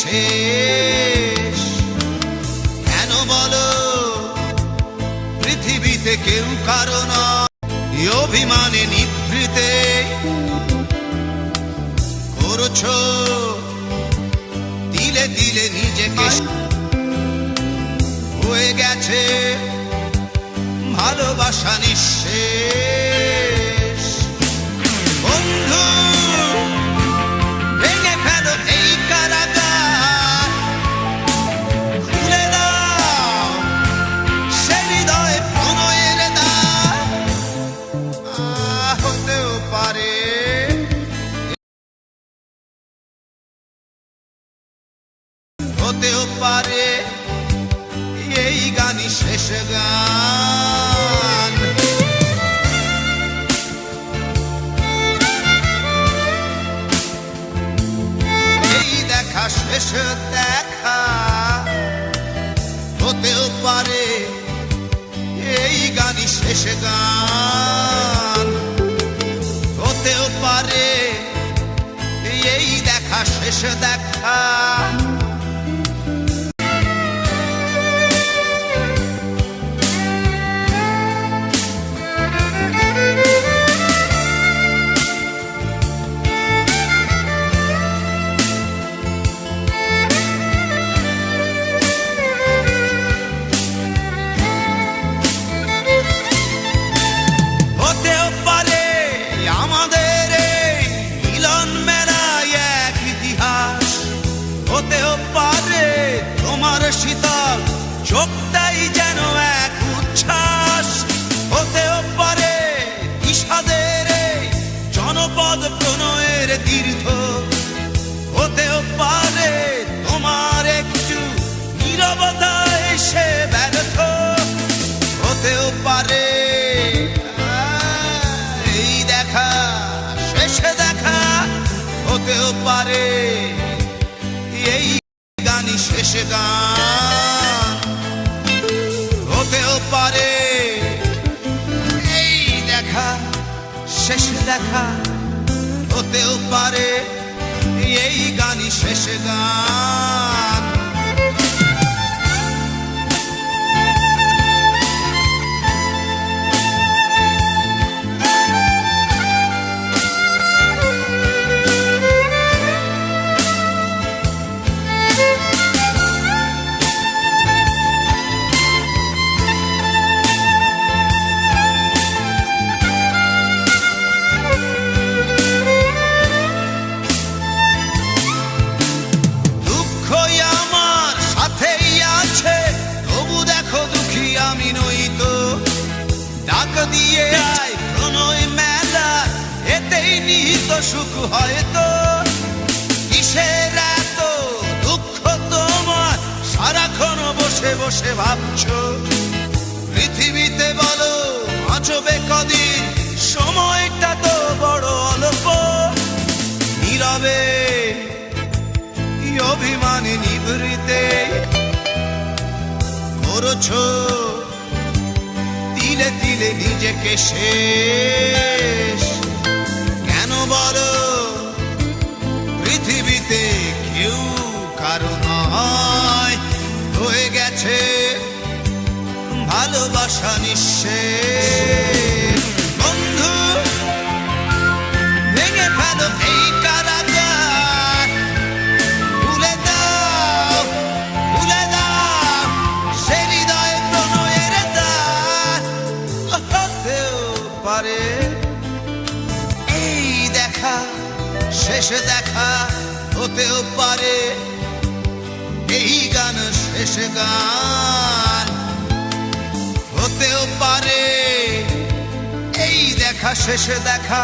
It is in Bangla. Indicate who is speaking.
Speaker 1: শেষ কেন বলো পৃথিবীতে কেউ কারো নয় অভিমানে নিভৃতে করছো দিলে দিলে নিজেকে হয়ে গেছে ভালোবাসা নিঃশেষ বন্ধু ভেঙে ফেলো এই কারাগার খুলে দাও সে হৃদয় প্রণয়ের দ্বার হতেও পারে হতেও পারে এই গানই শেষ গান এই দেখা শেষ দেখা হতেও পারে এই গানই শেষ গান হতেও পারে এই দেখা শেষ দেখা শীতল চোখটাই যেন এক উচ্ছ্বাস হতেও পারে বিষাদের জনপদ প্রণয়ের তীর্থ হতেও পারে তোমার একটু নীরবতা এসে ব্যর্থ হতেও পারে এই দেখা শেষে দেখা হতেও পারে এই গানই শেষ গান হতেও পারে এই দেখা শেষ দেখা হতেও পারে এই গানই শেষ গান দিয়ে আয় প্রণয় মেলা এতেই নিহিত সুখ হয়তো কিসের এত দুঃখ তোমার সারাক্ষণ বসে বসে ভাবছো পৃথিবীতে বলো বাঁচবে কদিন সময়টা তো বড় অল্প নীরবে অভিমানে নিভৃতে করছো দিলে দিলে নিজেকে শেষ কেন বলো পৃথিবীতে কেউ কারো নয় হয়ে গেছে ভালোবাসা নিঃশেষ বন্ধু ভেঙে ফেলো এই কারাগার ভুলে দাও সে হৃদয় প্রণয়ের দ্বার হতেও পারে এই দেখা শেষ দেখা হতেও পারে এই গান শেষ গান হতেও পারে এই দেখা শেষ দেখা